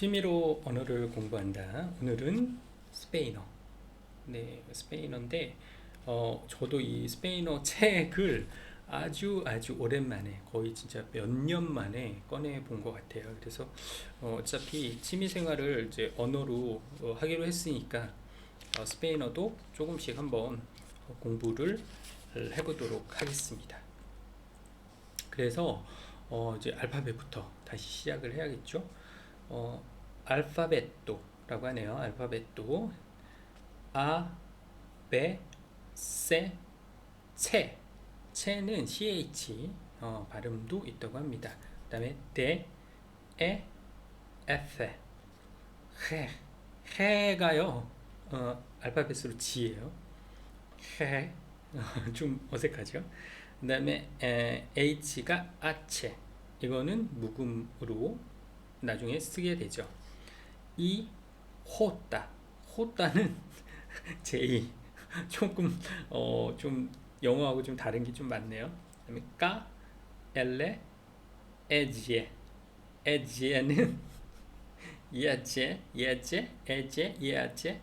취미로 언어를 공부한다. 오늘은 스페인어. 네, 스페인어인데, 저도 이 스페인어 책을 아주 오랜만에, 거의 진짜 몇 년 만에 꺼내 본 것 같아요. 그래서, 어차피 취미 생활을 이제 언어로 하기로 했으니까, 스페인어도 조금씩 한번 공부를 해보도록 하겠습니다. 그래서, 이제 알파벳부터 다시 시작을 해야겠죠. 어, 알파벳도라고 하네요. 알파벳도 아, 베, 세, 채. 채는 ch 발음도 있다고 합니다. 그다음에 데, 에, 에페, 헤. 헤가요. 알파벳으로 G예요. 헤. 좀 어색하죠? 그다음에 H가 아체. 이거는 묵음으로 나중에 쓰게 되죠. 이 호따. 호따는 제2 조금 좀 영어하고 좀 다른 게 좀 많네요. 그다음에 까 엘레 에지에. 에지에는 이아제 이아제 에제 이아제.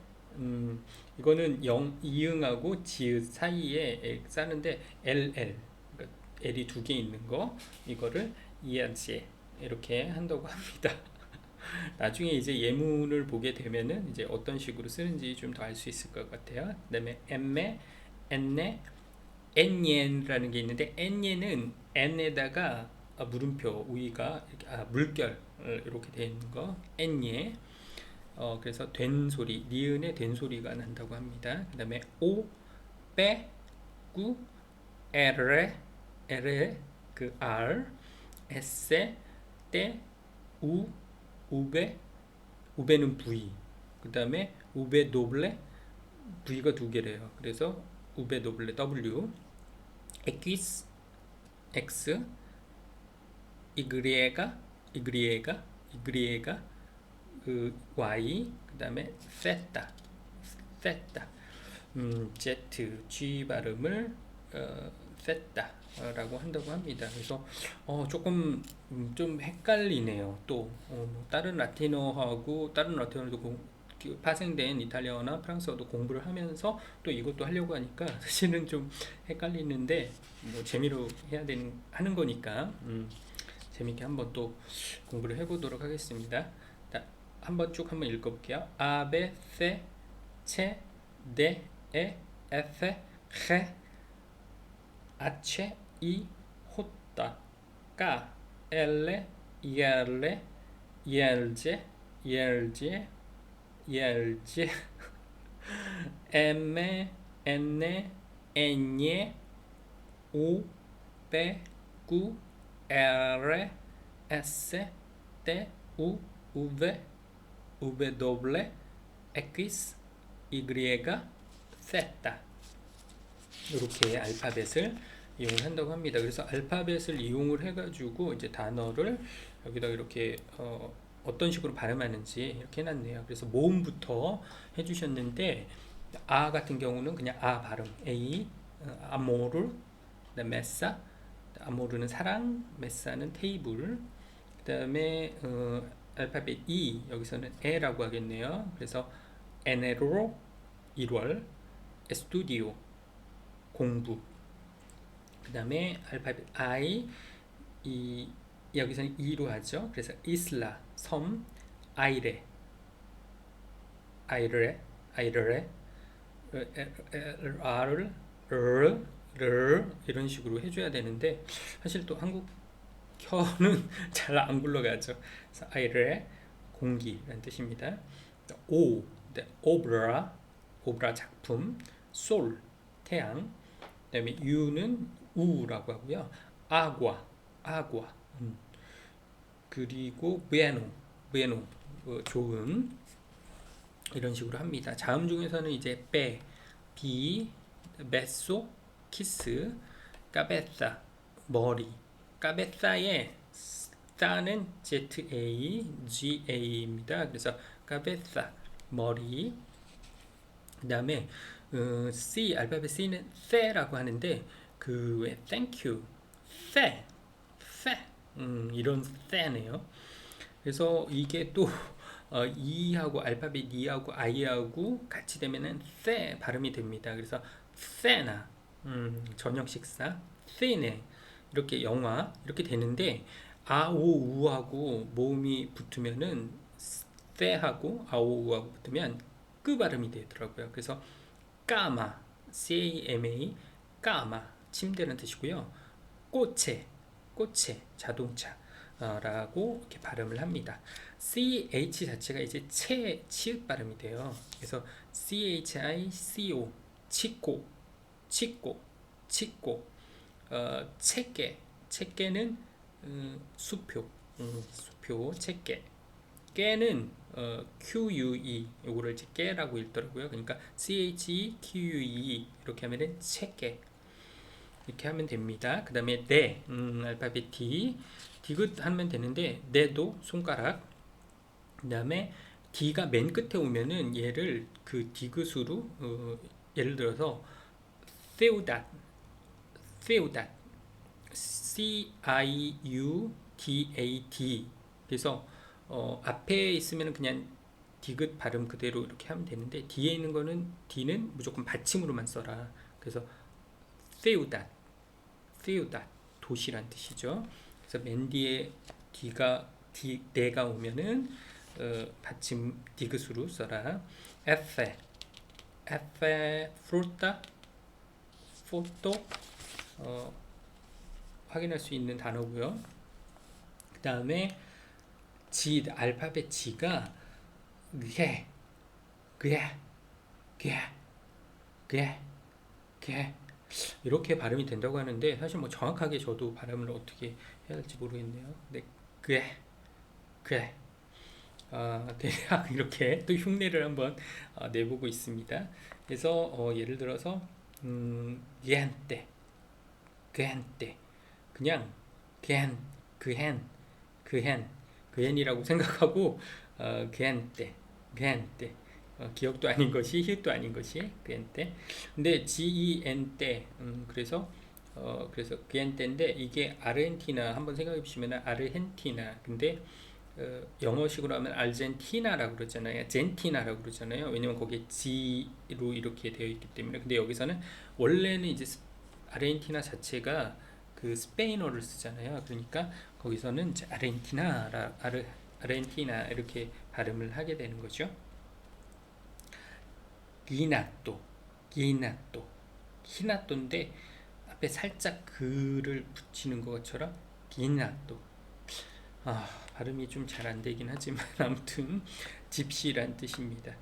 이거는 영 이응하고 지읒 사이에 싸는데 LL, 그러니까 L이 두 개 있는 거, 이거를 이아제 이렇게 한다고 합니다. 나중에 이제 예문을 보게 되면은 이제 어떤 식으로 쓰는지 좀 더 알 수 있을 것 같아요. 그다음에 엠메, 엔네, 엔옌이라는 게 있는데 엔옌은 n에다가 물음표 우위가 이렇게, 물결 이렇게 되어 있는 거 엔예. 그래서 된 소리, 니은의 된 소리가 난다고 합니다. 그다음에 오, 빼, 꾸, 에레, 에레 그 R, 에세, 때, 우, 우베, 우베는 V. 그 다음에 우베 도블레, V가 두 개래요. 그래서 우베 도블레 W, 에퀴스, X, 이그리에가, 이그리에가, 그 Y, 그 다음에 세타, 세타, Z, G 발음을 세타라고 한다고 합니다. 그래서 조금 좀 헷갈리네요. 또 다른 라틴어도 파생된 이탈리아어나 프랑스어도 공부를 하면서 또 이것도 하려고 하니까 사실은 좀 헷갈리는데, 뭐 재미로 하는 거니까 재밌게 한번 또 공부를 해보도록 하겠습니다. 한번 쭉 한번 읽어볼게요. 아, 베, 세, 채, 데, 에, 에페, 헤, 아체, 이, 호따, 까, 엘레, 이엘레, 이엘제, 이엘제, 이엘제, 엠메, 엔네, 엔예, 오, 베, 꾸, 에레, 에세, 테, 우, 우베, 우베 도블레, 에퀴스, 이그리에가, 세타. 이렇게 알파벳을 이용한다고 합니다. 그래서 알파벳을 이용을 해가지고 이제 단어를 여기다 이렇게 어떤 식으로 발음하는지 이렇게 해놨네요. 그래서 모음부터 해주셨는데, 아 같은 경우는 그냥 아 발음, A, 아모르, 메사, 아모르는 사랑, 메사는 테이블. 그 다음에 알파벳 E, 여기서는 에라고 하겠네요. 그래서 에네로 1월, 에스투디오 공부. 그 다음에 알파벳 I, 여기서는 E로 하죠. 그래서 이슬라 섬, 아이레, 아이레, R을 를 이런 식으로 해줘야 되는데, 사실 또 한국 혀는 잘 안 굴러가죠. 그래서 아이레 공기라는 뜻입니다. 오, 오브라 작품, 솔 태양. 그다음에 유는 우라고 하고요. 아과. 그리고 부에노 좋은, 이런 식으로 합니다. 자음 중에서는 이제 빼, 비, 베소, 키스, 까베사 머리. 까베사의 사는 ZAGA입니다. 그래서 까베사 머리. 그 다음에 C, 알파벳 C는 세라고 하는데, 그 왜 thank you, 세 이런 세네요. 그래서 이게 또 E하고 알파벳 E하고 I하고 같이 되면은 세 발음이 됩니다. 그래서 세나 저녁 식사, 세네 이렇게 영화 이렇게 되는데 아오우하고 모음이 붙으면은 세하고 아오우하고 붙으면 끄 발음이 되더라고요. 그래서 까마, CAMA, 까마 침대라는 뜻이고요. 꼬체, 꼬체 자동차 라고 이렇게 발음을 합니다. CH 자체가 이제 채, 치읓 발음이 돼요. 그래서 CHICO, 치코, 치코, 치코, 체계, 체계는 수표, 수표, 체계. 깨는 QUE 요거를 이제 깨라고 읽더라고요. 그러니까 CHEQUE 이렇게 하면은 체계 이렇게 하면 됩니다. 그 다음에 네 알파벳 D 디귿 하면 되는데 네도 손가락 그 다음에 D가 맨 끝에 오면은 얘를 그 디귿으로 예를 들어서 세우닷 세우닷 CIUDAD 그래서 앞에 있으면 그냥 디귿 발음 그대로 이렇게 하면 되는데 뒤에 있는 거는 D는 무조건 받침으로만 써라. 그래서 세우닷 세우닷 도시란 뜻이죠. 그래서 맨 뒤에 D가 오면은 받침 디귿으로 써라. 에페 에페 프루타 포토 확인할 수 있는 단어고요. 그 다음에 G 알파벳 G가 게, 게, 게, 게, 게 이렇게 발음이 된다고 하는데 사실 뭐 정확하게 저도 발음을 어떻게 해야 할지 모르겠네요. 근데 게 대략 이렇게 또 흉내를 한번 내보고 있습니다. 그래서 예를 들어서 gente, gente 그냥 gen, 그헨, 그헨이라고 생각하고 gente, gente 기억도 아닌 것이 히읗도 아닌 것이 gente. 근데 gente 그래서 gente인데 이게 아르헨티나 한번 생각해 보시면 아르헨티나 근데 영어식으로 하면 알젠티나라고 그러잖아요. 젠티나라고 그러잖아요. 왜냐면 거기에 G로 이렇게 되어 있기 때문에. 근데 여기서는 원래는 이제 아르헨티나 자체가 그 스페인어를 쓰잖아요. 그러니까 거기서는 이제 아르헨티나 이렇게 발음을 하게 되는 거죠. 기나또, 기나또, 히나또인데 앞에 살짝 그를 붙이는 것처럼 기나또. 발음이 좀 잘 안 되긴 하지만 아무튼 집시란 뜻입니다.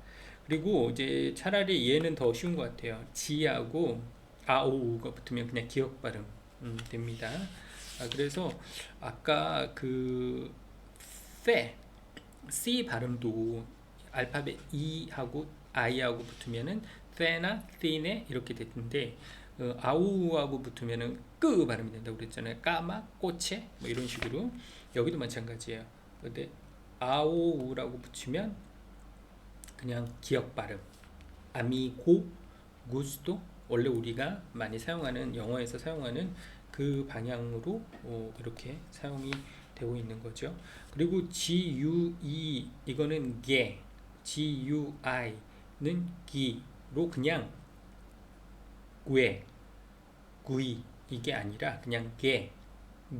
그리고 이제 차라리 얘는 더 쉬운 것 같아요. 지하고 아오우가 붙으면 그냥 기억 발음 됩니다. 그래서 아까 그 C 발음도 알파벳 E하고 I하고 붙으면은 세나 시네 이렇게 됐는데 아우하고 붙으면은 끄 발음이 된다고 그랬잖아요. 까마, 꼬체 뭐 이런 식으로 여기도 마찬가지예요. 근데 아오우라고 붙이면 그냥 기억 발음. 아미고, 구스도 원래 우리가 많이 사용하는 영어에서 사용하는 그 방향으로 이렇게 사용이 되고 있는 거죠. 그리고 GUE 이거는 게, GUI는 기로 그냥 구에, 구이 이게 아니라 그냥 게,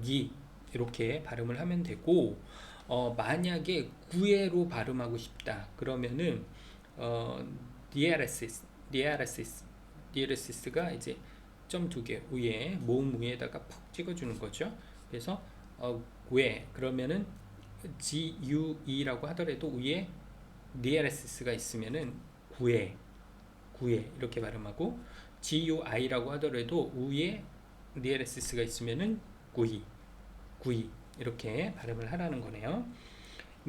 기 이렇게 발음을 하면 되고 만약에 구에로 발음하고 싶다 그러면은 디에레시스 디에레시스가 이제 점 두 개 위에 모음 위에다가 퍽 찍어주는 거죠. 그래서 구에 그러면은 GUE라고 하더라도 위에 디에레시스가 있으면은 구에 이렇게 발음하고 GUI라고 하더라도 위에 디에레시스가 있으면은 구이 이렇게 발음을 하라는 거네요.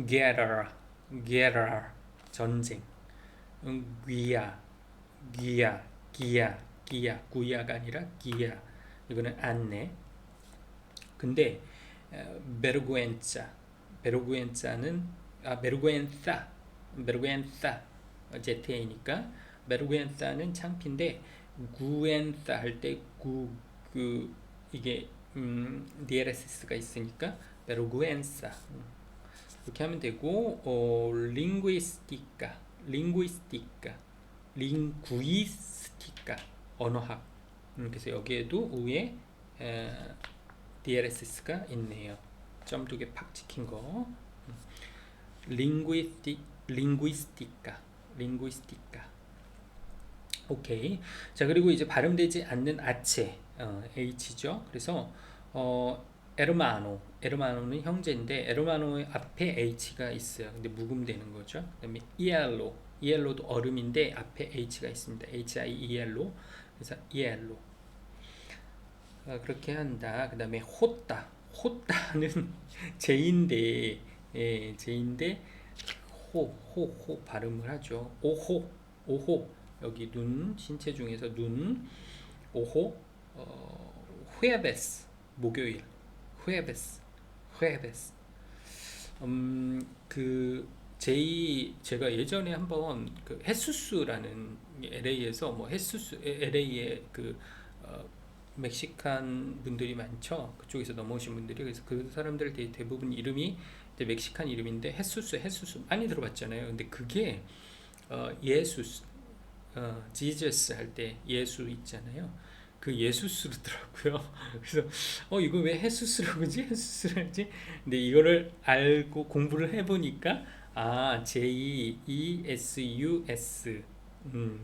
guerra 전쟁 귀야 구야가 아니라 기야 이거는 안내. 근데 베르구엔자는 베르구엔사 ZA니까 베르구엔사는 창피인데 구엔사 할 때 이게 DLSS가 있으니까 베르구엔사 그렇게 하면 되고 링구이스티카 언어학. 그래서 여기에도 위에 DLSS가 있네요. 점 두 개 팍 찍힌 거. 링구이스티카. 오케이. 자, 그리고 이제 발음되지 않는 아체, H죠. 그래서 에르마노는 형제인데 에르마노의 앞에 H가 있어요. 근데 묵음되는 거죠. 그다음에 이엘로도 얼음인데 앞에 H가 있습니다. HIEL로. 그래서 이엘로. 그렇게 한다. 그다음에 호따는 제인데, 제인데 호 발음을 하죠. 오호. 여기 눈, 신체 중에서 눈, 오호, 후에베스, 목요일, 후에베스. 제가 예전에 한번 그 헤수스라는 LA에서 LA에 멕시칸 분들이 많죠. 그쪽에서 넘어오신 분들이. 그래서 그 사람들 대부분 이름이 멕시칸 이름인데 헤수스 많이 들어봤잖아요. 근데 그게 예수스, 지저스 할 때 예수 있잖아요. 그 예수 쓰더라고요. 그래서 이거 왜 헤수스라고 그러지? 헤수스라고 하지? 근데 이거를 알고 공부를 해보니까 Jesus.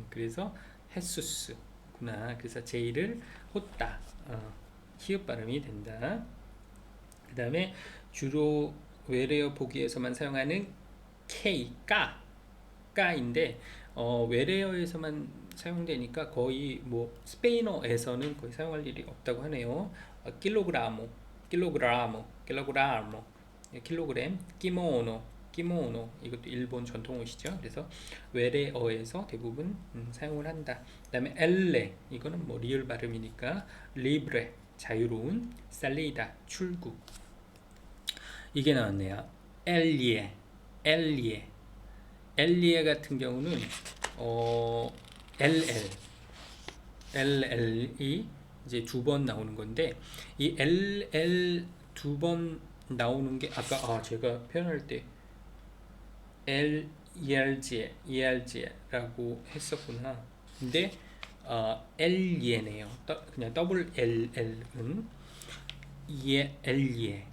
그래서 헤수스구나. 그래서 J를 호따, 히읗 발음이 된다. 그 다음에 주로 외래어 보기에서만 사용하는 K, 까인데 외래어에서만 사용되니까 거의 스페인어에서는 거의 사용할 일이 없다고 하네요. 킬로그램, 키모노, 이것도 일본 전통 옷이죠. 그래서 외래어에서 대부분 사용을 한다. 그 다음에 엘레, 이거는 리을 발음이니까 리브레, 자유로운, 살리다, 출국. 이게 나왔네요. 엘리에 같은 경우는 LL이 이제 두 번 나오는 건데, 이 LL 두 번 나오는 게 아까 제가 표현할 때 ERG라고 했었구나. 근데 엘리에네요. 그냥 더블 LL은 엘리에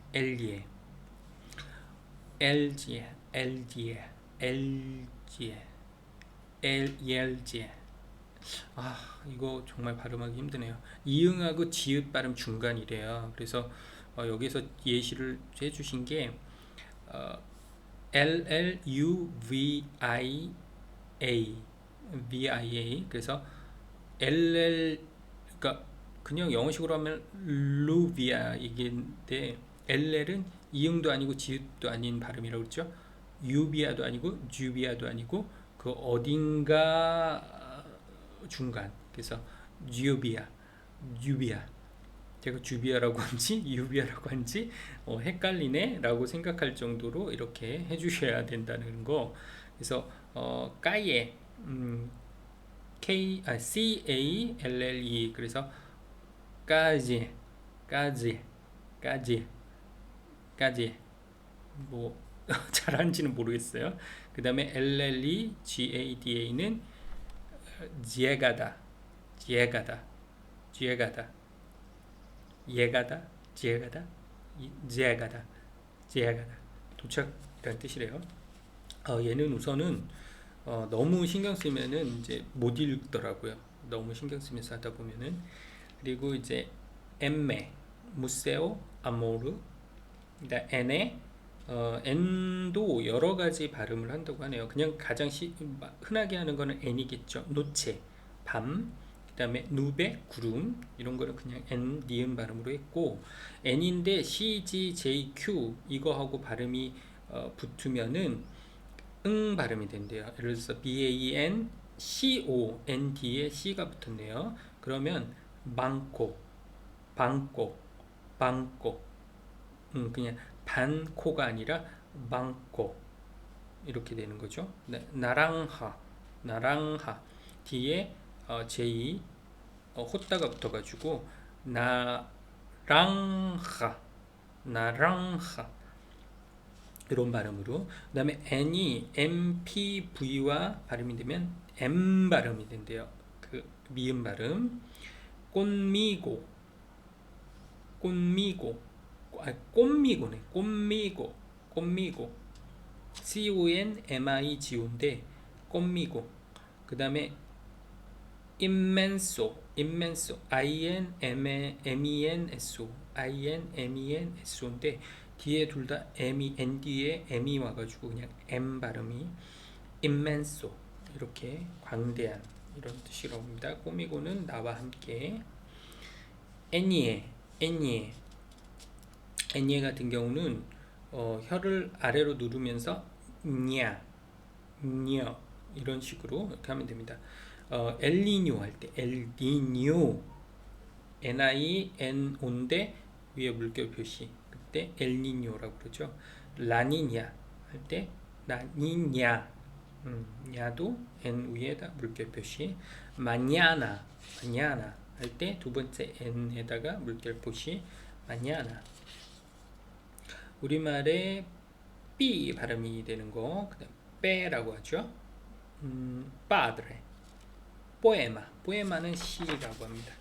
이거 정말 발음하기 힘드네요. 이응하고 지읒 발음 중간이래요. 그래서 여기서 예시를 해주신 게 VIA. 그래서 그러니까 그냥 영어식으로 하면 루비아이긴데 LL은 이응도 아니고 지읒도 아닌 발음이라고 그랬죠. 유비아도 아니고 주비아도 아니고 그 어딘가 중간. 그래서 유비아. 제가 주비아라고 한지 유비아라고 한지 헷갈리네 라고 생각할 정도로 이렇게 해주셔야 된다는 거. 그래서 까예, CALLE. 그래서 까지 잘하는지는 모르겠어요. 그 다음에 LLE, GADA는 지에가다, 도착이라는 뜻이래요. 얘는 우선은 너무 신경 쓰면은 이제 못 읽더라고요. 너무 신경 쓰면서 하다 보면은. 그리고 이제 엠메, 무세오, 아모르, 에네, N도 여러 가지 발음을 한다고 하네요. 그냥 가장 흔하게 하는 거는 N이겠죠. 노체, 밤, 그 다음에 누베, 구름, 이런 거는 그냥 N, 니은 발음으로 했고, N인데 C, G, J, Q 이거하고 발음이 붙으면은 발음이 된대요. 예를 들어서 BAN, CO, N 뒤에 C가 붙었네요. 그러면 방코, 그냥 반코가 아니라 방코 이렇게 되는 거죠. 네, 나랑하 뒤에 J 호따가 붙어가지고 나랑하 이런 발음으로. 그다음에 n이 mpv와 발음이 되면 m 발음이 된대요. 그 미음 발음. 꽃미고, 꽃미고, 꽃미고네. 꽃미고, 꽃미고. conmigo인데 꽃미고. 그 다음에 immenso, inmenso인데 뒤에 둘 다 m이 n 뒤에 m이 와가지고 그냥 m 발음이 immenso, 이렇게 광대한 이런 뜻이라고 합니다. 꾸미고는 나와 함께. 애니에 같은 경우는 혀를 아래로 누르면서 냐, 녀 이런 식으로 이렇게 하면 됩니다. 엘니뇨 할 때 엘니뇨 NINO인데 위에 물결 표시, 그때 엘니뇨라고 그러죠. 라니냐 할 때 라니냐, 야도 N 위에다 물결 표시. 마냐나 할 때 두 번째 N에다가 물결 표시. 마냐나. 우리말에 B 발음이 되는 거, 그다음 빼라고 하죠. padre, poema는 시라고 합니다.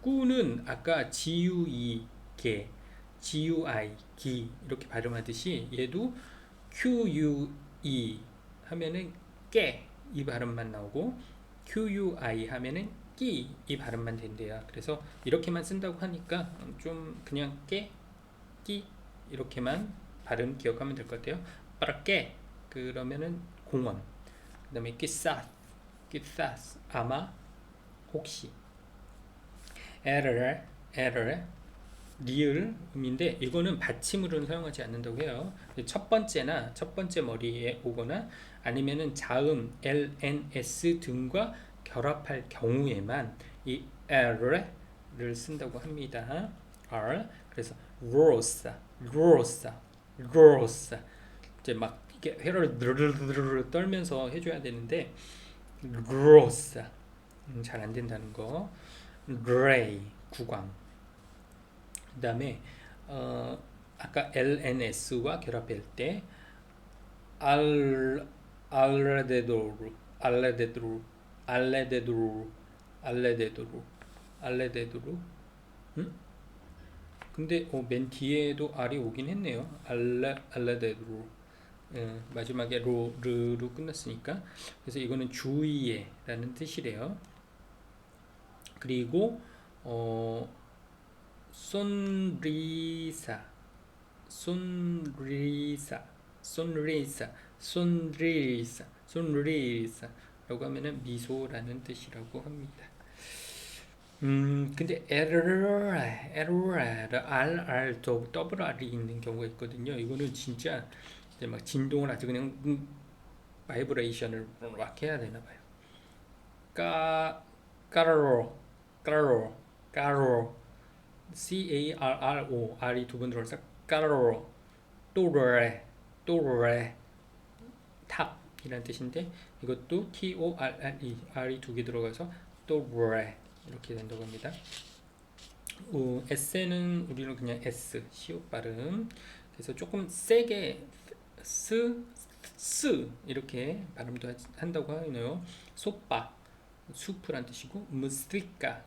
꾸는 아까 GUI 개, GUI 기 이렇게 발음하듯이 얘도 QUE 하면은 깨 이 발음만 나오고 QUI 하면은 끼 이 발음만 된대요. 그래서 이렇게만 쓴다고 하니까 좀 그냥 깨, 끼 이렇게만 발음 기억하면 될 것 같아요. 빠르게 그러면은 공원. 그 다음에 quizás 아마, 혹시. error 리을 음인데 이거는 받침으로는 사용하지 않는다고 해요. 첫 번째 머리에 오거나 아니면은 자음 lns 등과 결합할 경우에만 이 error를 쓴다고 합니다. r. 그래서 rosa 이제 막 이게 혀를 드르르르 떨면서 해줘야 되는데 rosa 잘 안 된다는 거. gray 구광. 그 다음에 아까 LNS와 결합할 때 alrededor, 응? 근데 맨 뒤에도 R이 오긴 했네요. alrededor. 마지막에 르로 끝났으니까. 그래서 이거는 주위에 라는 뜻이래요. 그리고 sonrisa, sonrisa라고 하면은 미소라는 뜻이라고 합니다. 근데 RR 더블 R이 있는 경우가 있거든요. 이거는 진짜 이제 막 진동을 아주 그냥 바이브레이션을 막 해야 되나 봐요. 까르로 CARRO R이 두 번 들어서 까르로. 또레 탑 이란 뜻인데 이것도 TORRE R이 두 개 들어가서 또레 이렇게 된다고 합니다. S는 우리는 그냥 S 시옷 발음. 그래서 조금 세게 스 이렇게 발음도 한다고 하네요. 소빠 수프란 뜻이고 무스까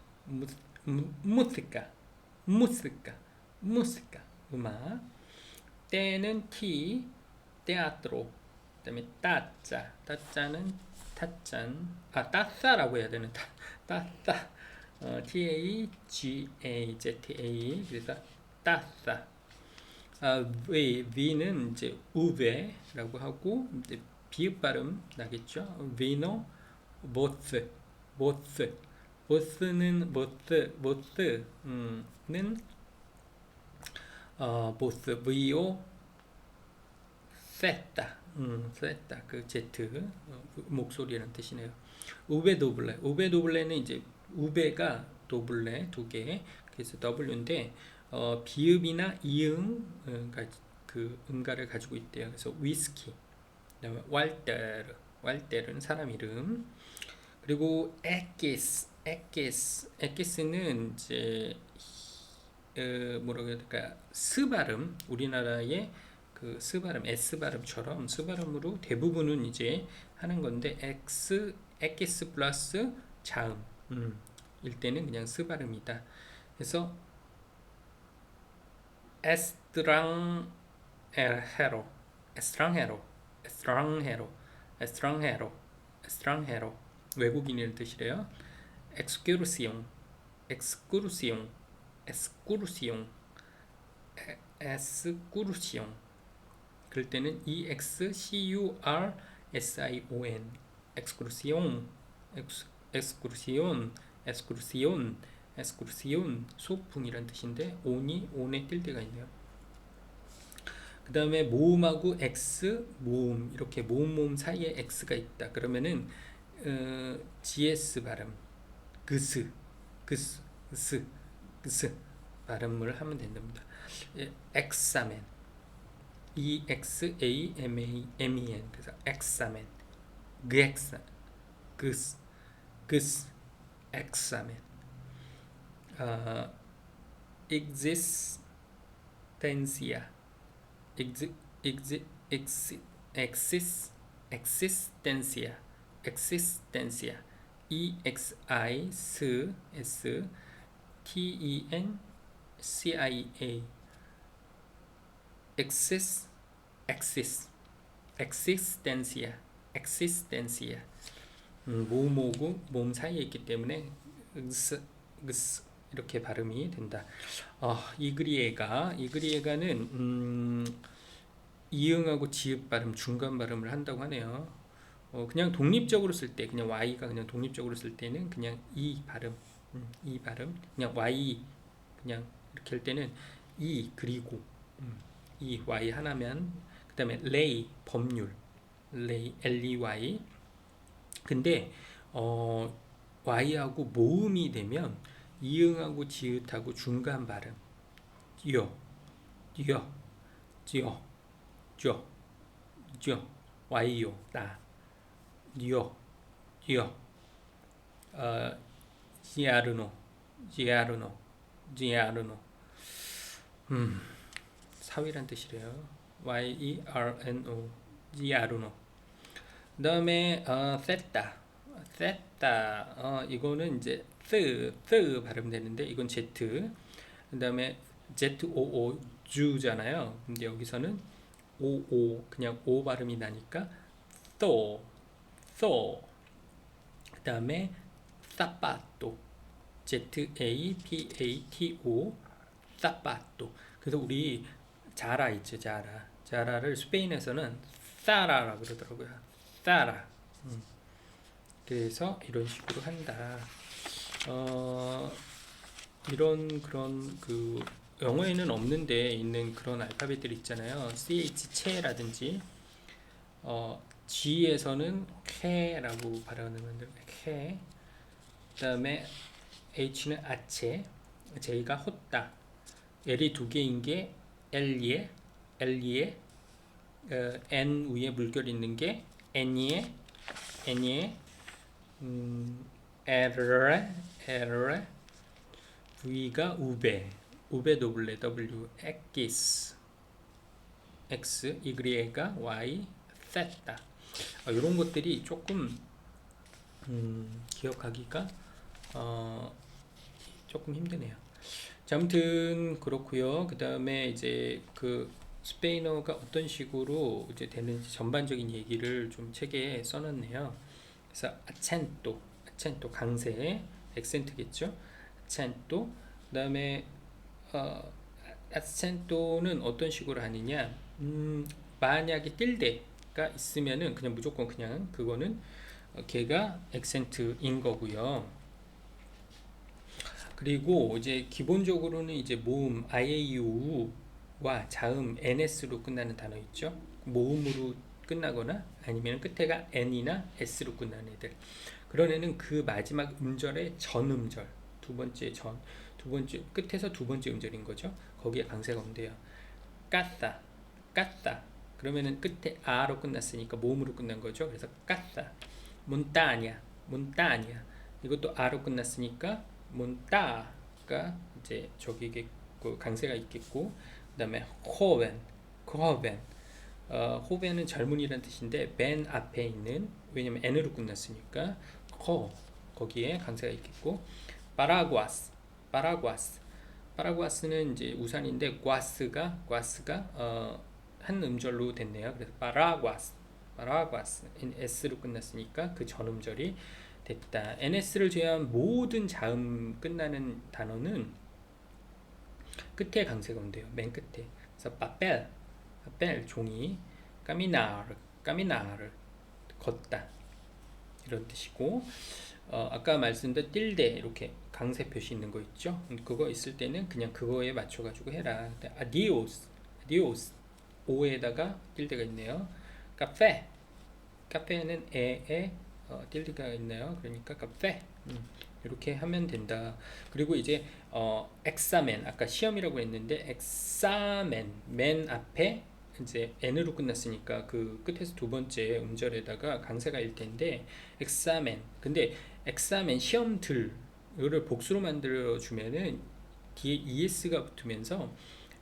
음악. 때는 T 테아트로. 그다음에 따짜는 타짠, 따싸라고 해야 되는 따싸. TAGAZA. 그래서 따싸. V는 이제 우베라고 하고 이제 비읍 발음 나겠죠. 비노 보스는 보스 VO 셌다 그 Z 목소리라는 뜻이네요. 우베도블레는 이제 우베가 도블레 두 개, 그래서 W인데 비읍이나 이응 그 음가를 가지고 있대요. 그래서 위스키. 그다음에 왈테르는 사람 이름. 그리고 에키스는 이제 뭐라고 해야 될까, 스 발음, 우리나라의 그 스 발음, S 발음처럼 스 발음으로 대부분은 이제 하는 건데, x 플러스 자음, 일 때는 그냥 스 발음이다. 그래서 extranjero, extranjero, extranjero, extranjero, extranjero, 외국인이라는 뜻이래요. excursión, excursión, excursión, excursión. 그럴 때는 excursion, excursión, excursión, excursión, excursión, 소풍이란 뜻인데 온이 온에 뜰 때가 있네요. 그 다음에 모음하고 x, 모음, 이렇게 모음 사이에 x가 있다. 그러면은 gs 발음, 그스, 그스, 그스, 그스 발음을 하면 된답니다. 엑사멘, examen, 그래서 엑사멘, 그엑사, 그스, 그스, 엑사멘. existencia, existencia, existencia, exist, exist, exist, existencia, existencia. 모음오고 모음 사이에 있기 때문에 이렇게 발음이 된다. 이그리에가는 이응하고 지읒 발음, 중간 발음을 한다고 하네요. 그냥 독립적으로 쓸 때, 그냥 y가 그냥 독립적으로 쓸 때는 그냥 이 발음, 이 발음, 그냥 y 그냥 이렇게 할 때는 이, 그리고 이 y 하나면, 그 다음에 lay, 법률, lay, ley. 근데 y하고 모음이 되면 이응하고 지읒하고 중간 발음, 요, 요, 죠, 죠, 죠, y요, 나, 요, 요, giarno, giarno, giarno. 사위란 뜻이래요. yerno, giarno. 그 다음에 theta, 이거는 이제 th 발음되는데 이건 z. 그 다음에 zoo, 주잖아요. 근데 여기서는 oo, 그냥 o 발음이 나니까 tho. 그 다음에 zapato, zapato, zapato. 그래서 우리 자라 있죠, 자라를 스페인에서는 사라라고 그러더라고요. 사라. 그래서 이런 식으로 한다. 이런 그런 그 영어에는 없는데 있는 그런 알파벳들 있잖아요. ch 체라든지 G에서는 캐라고 발음하는 캐. 그다음에 H는 아체, J가 헛다. L이 두 개인 게 L예, N 위에 물결 있는 게 N예, R, V가 우베, 도블레 W, X, Y가 Y, theta. 이런 것들이 조금 기억하기가 조금 힘드네요. 자, 아무튼 그렇고요. 그 다음에 이제 그 스페인어가 어떤 식으로 이제 되는지 전반적인 얘기를 좀 책에 써놨네요. 그래서 아첸토 강세, 액센트겠죠. 아첸토. 그 다음에 아첸토는 어떤 식으로 하느냐? 만약에 틸데가 있으면은 그냥 무조건 그냥 그거는 걔가 액센트인 거고요. 그리고 이제 기본적으로는 이제 모음 IAU와 자음 NS로 끝나는 단어 있죠. 모음으로 끝나거나 아니면 끝에가 N이나 S로 끝나는 애들. 그런 애는 그 마지막 음절의 전음절, 두 번째 끝에서 두 번째 음절인 거죠. 거기에 강세가 온대요. 까따. 그러면은 끝에 아로 끝났으니까 모음으로 끝난 거죠. 그래서 까따. 몬타냐. 이것도 아로 끝났으니까 몬타가 이제 저기 그 강세가 있겠고, 그다음에 호벤, 호벤. 호벤은 젊은이란 뜻인데 맨 앞에 있는, 왜냐면 n으로 끝났으니까 거기에 강세가 있겠고, 파라과스, 파라과스. 파라과스는 이제 우산인데 과스가 한 음절로 됐네요. 그래서 파라과스, 파라과스. s로 끝났으니까 그 전 음절이 됐다. ns를 제외한 모든 자음 끝나는 단어는 끝에 강세가 온대요. 맨 끝에. 그래서 파펠 종이, 까미나르 걷다 이런 뜻이고, 아까 말씀드린 틸데 이렇게 강세 표시 있는 거 있죠? 그거 있을 때는 그냥 그거에 맞춰가지고 해라. 아디오스 오에다가 틸데가 있네요. 카페는 에에 틸데가 있네요. 그러니까 카페. 이렇게 하면 된다. 그리고 이제 엑사멘, 아까 시험이라고 했는데 엑사멘, 맨 앞에 이제 n으로 끝났으니까 그 끝에서 두 번째 음절에다가 강세가 일 텐데 엑사멘. 근데 엑사멘 시험들을 복수로 만들어 주면은 뒤에 es가 붙으면서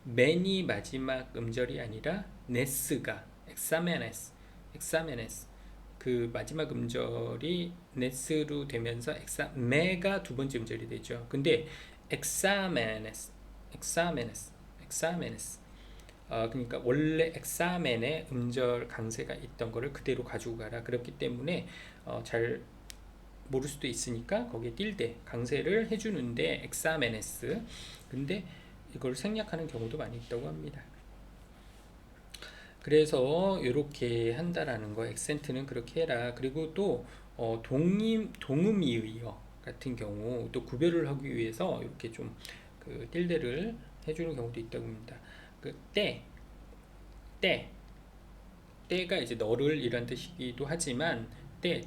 맨이 마지막 음절이 아니라 네스가 엑사메네스 그 마지막 음절이 네스로 되면서 엑사메가 두 번째 음절이 되죠. 근데 엑사메네스 그러니까 원래 엑사멘의 음절 강세가 있던 거를 그대로 가지고 가라. 그렇기 때문에 잘 모를 수도 있으니까 거기에 틸데 강세를 해주는데 엑사메네스. 근데 이걸 생략하는 경우도 많이 있다고 합니다. 그래서 이렇게 한다라는 거, 액센트는 그렇게 해라. 그리고 또 동음이의어 같은 경우 또 구별을 하기 위해서 이렇게 좀 그 틸데를 해주는 경우도 있다고 합니다. 그 때가 이제 너를 이란 뜻이기도 하지만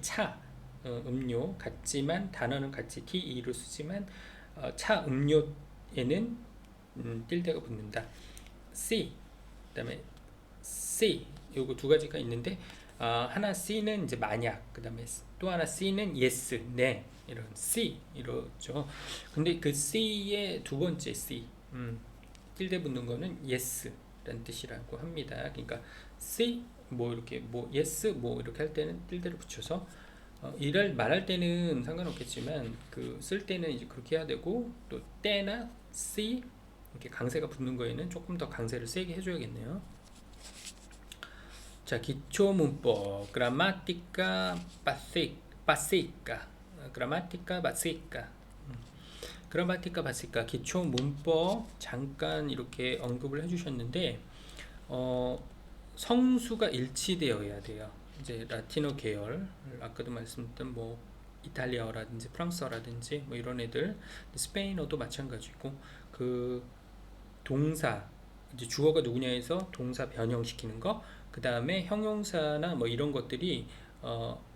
차 음료 같지만 단어는 같이 te를 쓰지만 차 음료에는 틸데가 붙는다. 그다음에 C 요거 두 가지가 있는데 하나 C는 이제 만약, 그다음에 또 하나 C는 yes, 네, 이런 C 이러죠. 근데 그 C의 두 번째 C 틸데 붙는 거는 yes라는 뜻이라고 합니다. 그러니까 C 뭐 이렇게 뭐 yes 뭐 이렇게 할 때는 틸데를 붙여서 이를 말할 때는 상관없겠지만 그 쓸 때는 이제 그렇게 해야 되고, 또 때나 C 이렇게 강세가 붙는 거에는 조금 더 강세를 세게 해줘야겠네요. 자, 기초 문법 그라마티카 바시카 그라마티카 바시카 기초 문법 잠깐 이렇게 언급을 해주셨는데 성수가 일치되어야 돼요. 이제 라틴어 계열, 아까도 말씀드렸던 뭐 이탈리아어라든지 프랑스어라든지 뭐 이런 애들, 스페인어도 마찬가지고 그 동사 이제 주어가 누구냐에서 동사 변형시키는 거, 그 다음에 형용사나 뭐 이런 것들이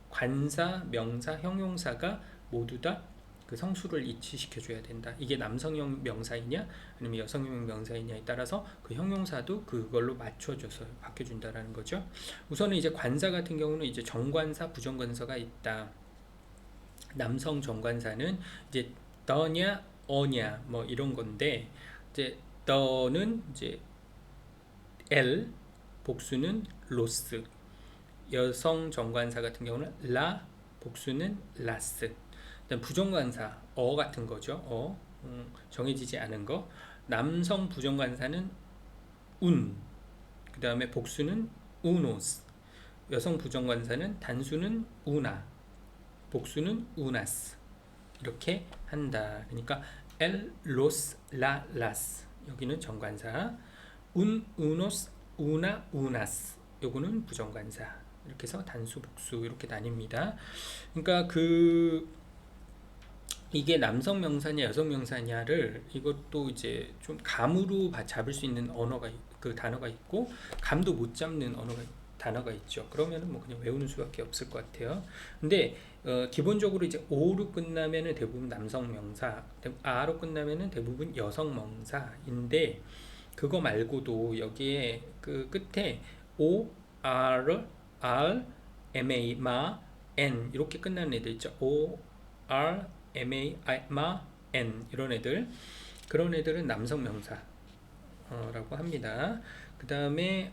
관사, 명사, 형용사가 모두 다 그 성수를 일치시켜 줘야 된다. 이게 남성형 명사이냐 아니면 여성형 명사이냐에 따라서 그 형용사도 그걸로 맞춰줘서 바뀌어준다라는 거죠. 우선은 이제 관사 같은 경우는 이제 정관사, 부정관사가 있다. 남성 정관사는 이제 더냐, 어냐 뭐 이런 건데, 이제 더는 이제 L, 복수는 로스. 여성 정관사 같은 경우는 라, 복수는 라스. 일단 부정관사 같은 거죠. 정해지지 않은 거. 남성 부정관사는 그 다음에 복수는 우노스. 여성 부정관사는 단수는 우나, 복수는 우나스. 이렇게 한다. 그러니까 el, los, la, las. 여기는 정관사. unos, una, unas. 요거는 부정관사. 이렇게 해서 단수, 복수 이렇게 나뉩니다. 그러니까 이게 남성 명사냐 여성 명사냐를 이것도 이제 좀 감으로 잡을 수 있는 언어가 그 단어가 있고, 감도 못 잡는 단어가 있죠. 그러면은 뭐 그냥 외우는 수밖에 없을 것 같아요. 근데 기본적으로 이제 O로 끝나면은 대부분 남성 명사, R로 끝나면은 대부분 여성 명사인데, 그거 말고도 여기에 그 끝에 O, R, MA, 마, N 이렇게 끝나는 애들 있죠. O, R, MA, 마, N 이런 애들, 그런 애들은 남성 명사 라고 합니다. 그 다음에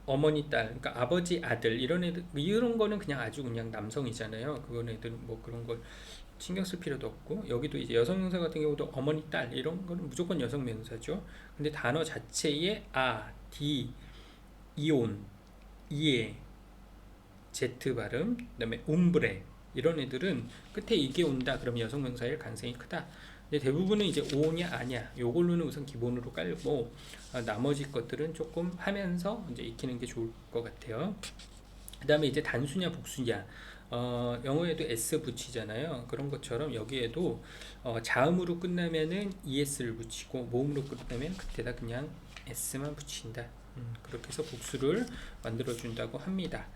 어머니 딸, 그러니까 아버지 아들 이런 애들 이런 거는 그냥 아주 그냥 남성이잖아요. 그건 애들은 뭐 그런 걸 신경 쓸 필요도 없고 여기도 이제 여성 명사 같은 경우도 어머니 딸 이런 거는 무조건 여성 명사죠. 근데 단어 자체에 아, 디, 이온, 이에, 제트 발음, 그다음에 옴브레 이런 애들은 끝에 이게 온다 그러면 여성 명사일 가능성이 크다. 근데 대부분은 이제 오냐 아냐 요걸로는 우선 기본으로 깔고 나머지 것들은 조금 하면서 이제 익히는 게 좋을 것 같아요. 그 다음에 이제 단수냐 복수냐 영어에도 s 붙이잖아요. 그런 것처럼 여기에도 자음으로 끝나면은 es를 붙이고 모음으로 끝나면 그때다 그냥 s만 붙인다. 그렇게 해서 복수를 만들어 준다고 합니다.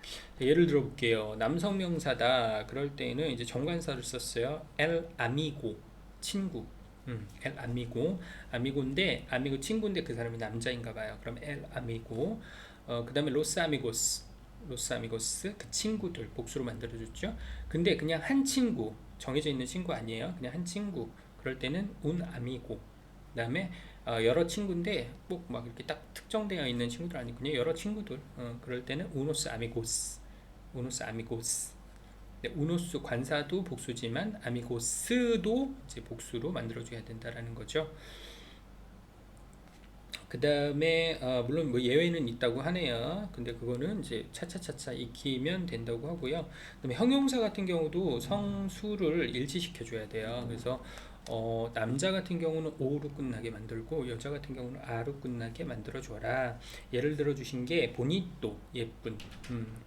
예를 들어 볼게요. 남성 명사다 그럴 때는 이제 정관사를 썼어요. el amigo 친구. el amigo 아미고인데 아미고 친구인데 그 사람이 남자인가 봐요. 그럼 el amigo 그 다음에 los amigos 로스 아미고스 그 친구들 복수로 만들어줬죠. 근데 그냥 한 친구 정해져 있는 친구 아니에요. 그냥 한 친구 그럴 때는 un amigo 그 다음에 여러 친구인데 꼭 막 이렇게 딱 특정되어 있는 친구들 아니군요. 여러 친구들 그럴 때는 unos amigos unos amigos 우노스 관사도 복수지만 아미고스도 이제 복수로 만들어줘야 된다라는 거죠. 그 다음에 물론 뭐 예외는 있다고 하네요. 근데 그거는 이제 차차차차 익히면 된다고 하고요. 그다음에 형용사 같은 경우도 성수를 일치시켜 줘야 돼요. 그래서 남자 같은 경우는 오로 끝나게 만들고 여자 같은 경우는 아로 끝나게 만들어 줘라. 예를 들어 주신 게 보니또 예쁜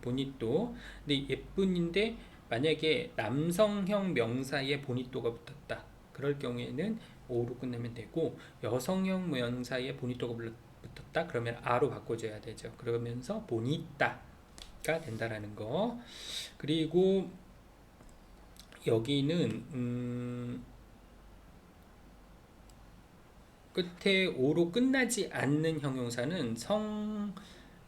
보니또 근데 예쁜인데 만약에 남성형 명사에 보니또가 붙었다. 그럴 경우에는 오로 끝내면 되고 여성형 명사에 보니또가 붙었다 그러면 아로 바꿔줘야 되죠. 그러면서 보니따가 된다라는 거. 그리고 여기는 끝에 오로 끝나지 않는 형용사는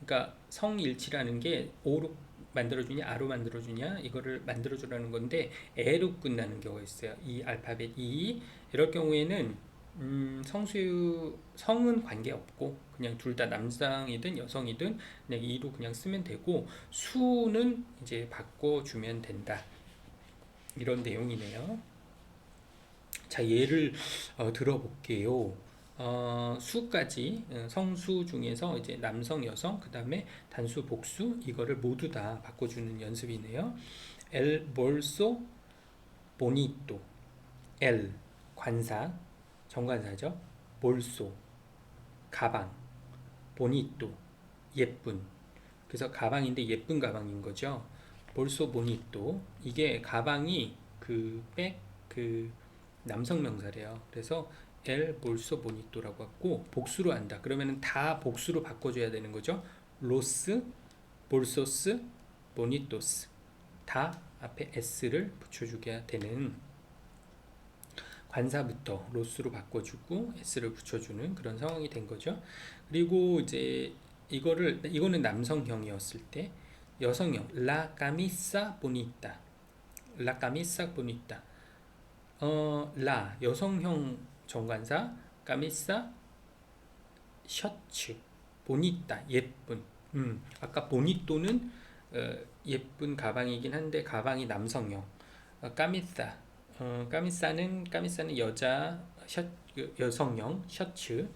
그러니까 성일치라는 게 오로 만들어주냐 아로 만들어주냐 이거를 만들어주라는 건데 에로 끝나는 경우가 있어요. 이 알파벳 E 이럴 경우에는 성은 관계없고 그냥 둘 다 남성이든 여성이든 그냥 E로 그냥 쓰면 되고 수는 이제 바꿔주면 된다. 이런 내용이네요. 자, 예를 들어볼게요. 수까지 성수 중에서 이제 남성, 여성, 그 다음에 단수, 복수 이거를 모두 다 바꿔주는 연습이네요. El bolso bonito. El 관사 정관사죠. bolso 가방, bonito 예쁜. 그래서 가방인데 예쁜 가방인 거죠. bolso bonito 이게 가방이 그 남성 명사래요. 그래서 el bolso bonito라고 하고 복수로 한다. 그러면은 다 복수로 바꿔줘야 되는 거죠. los bolsos bonitos 다 앞에 s를 붙여주게 되는 관사부터 로스로 바꿔주고 s를 붙여주는 그런 상황이 된 거죠. 그리고 이제 이거는 남성형이었을 때 여성형 la camisa bonita la camisa bonita 라 여성형 정관사 까미사 셔츠 보니따 예쁜 아까 보니또는 예쁜 가방이긴 한데 가방이 남성형 까미사 까미사는 여성형 셔츠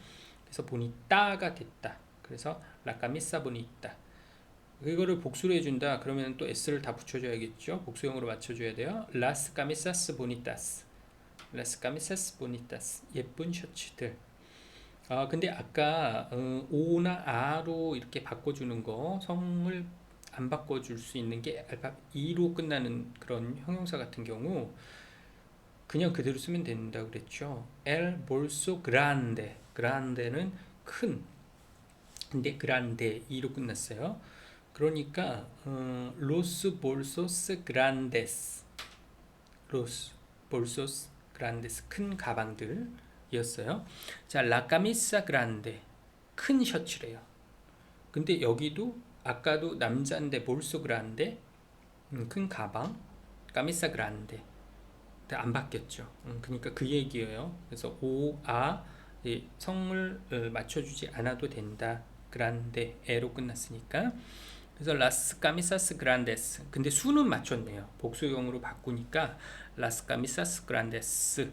그래서 보니따가 됐다. 그래서 라 까미사 보니따 이거를 복수로 해준다. 그러면 또 s를 다 붙여줘야겠죠. 복수형으로 맞춰줘야 돼요. las camisas bonitas las camisas bonitas 예쁜 셔츠들. 근데 아까 오나 아로 이렇게 바꿔주는 거 성을 안 바꿔줄 수 있는 게 알파 E로 끝나는 그런 형용사 같은 경우 그냥 그대로 쓰면 된다 그랬죠. el bolso grande grande는 큰 근데 grande E로 끝났어요. 그러니까 los bolsos grandes los bolsos grandes 큰 가방들이었어요. 자, la camisa grande 큰 셔츠래요. 근데 여기도 아까도 남자인데 bolso grande 큰 가방 camisa grande 안 바뀌었죠. 그러니까 그 얘기예요. 그래서 o, a, 성을 맞춰주지 않아도 된다. 그란데 에로 끝났으니까. 그래서 라스 카미사스 그란데스. 근데 수는 맞췄네요. 복수형으로 바꾸니까 라스 카미사스 그란데스.